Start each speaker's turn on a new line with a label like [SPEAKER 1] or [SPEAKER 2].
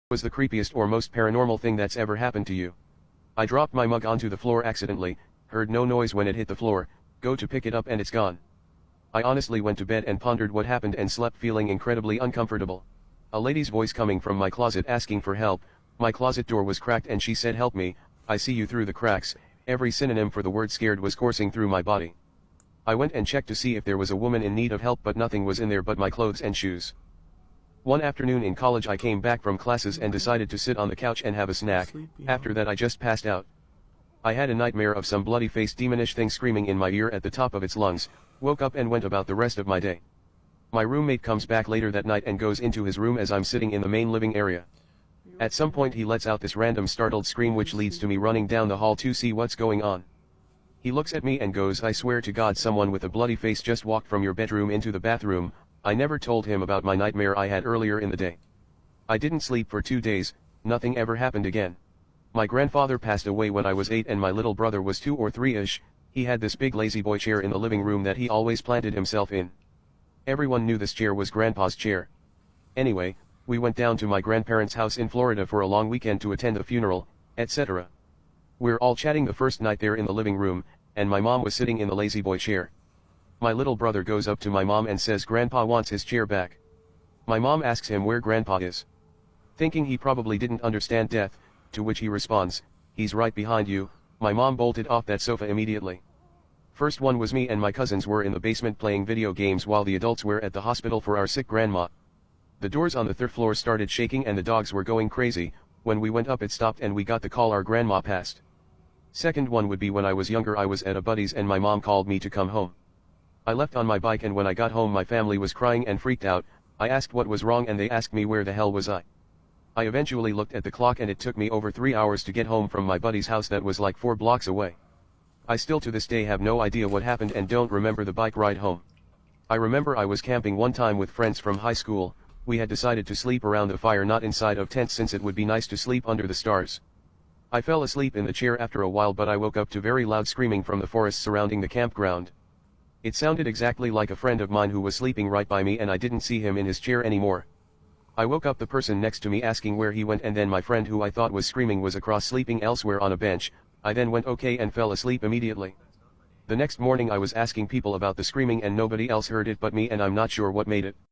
[SPEAKER 1] Was the creepiest or most paranormal thing that's ever happened to you? I dropped my mug onto the floor accidentally, heard no noise when it hit the floor, go to pick it up and it's gone. I honestly went to bed and pondered what happened and slept feeling incredibly uncomfortable. A lady's voice coming from my closet asking for help, my closet door was cracked and she said, "Help me, I see you through the cracks." Every synonym for the word scared was coursing through my body. I went and checked to see if there was a woman in need of help, but nothing was in there but my clothes and shoes. One afternoon in college I came back from classes and decided to sit on the couch and have a snack. After that I just passed out. I had a nightmare of some bloody-faced demonish thing screaming in my ear at the top of its lungs, woke up and went about the rest of my day. My roommate comes back later that night and goes into his room as I'm sitting in the main living area. At some point he lets out this random startled scream which leads to me running down the hall to see what's going on. He looks at me and goes, "I swear to God someone with a bloody face just walked from your bedroom into the bathroom." I never told him about my nightmare I had earlier in the day. I didn't sleep for 2 days, nothing ever happened again. My grandfather passed away when I was 8 and my little brother was 2 or 3-ish, he had this big lazy boy chair in the living room that he always planted himself in. Everyone knew this chair was Grandpa's chair. Anyway, we went down to my grandparents' house in Florida for a long weekend to attend the funeral, etc. We're all chatting the first night there in the living room, and my mom was sitting in the lazy boy chair. My little brother goes up to my mom and says Grandpa wants his chair back. My mom asks him where Grandpa is. Thinking he probably didn't understand death, to which he responds, "He's right behind you." My mom bolted off that sofa immediately. First one was me and my cousins were in the basement playing video games while the adults were at the hospital for our sick grandma. The doors on the third floor started shaking and the dogs were going crazy. When we went up it stopped and we got the call our grandma passed. Second one would be when I was younger. I was at a buddy's and my mom called me to come home. I left on my bike and when I got home my family was crying and freaked out. I asked what was wrong and they asked me where the hell was I. I eventually looked at the clock and it took me over 3 hours to get home from my buddy's house that was like 4 blocks away. I still to this day have no idea what happened and don't remember the bike ride home. I remember I was camping one time with friends from high school. We had decided to sleep around the fire, not inside of tents, since it would be nice to sleep under the stars. I fell asleep in the chair after a while, but I woke up to very loud screaming from the forest surrounding the campground. It sounded exactly like a friend of mine who was sleeping right by me and I didn't see him in his chair anymore. I woke up the person next to me asking where he went and then my friend who I thought was screaming was across sleeping elsewhere on a bench. I then went okay and fell asleep immediately. The next morning I was asking people about the screaming and nobody else heard it but me and I'm not sure what made it.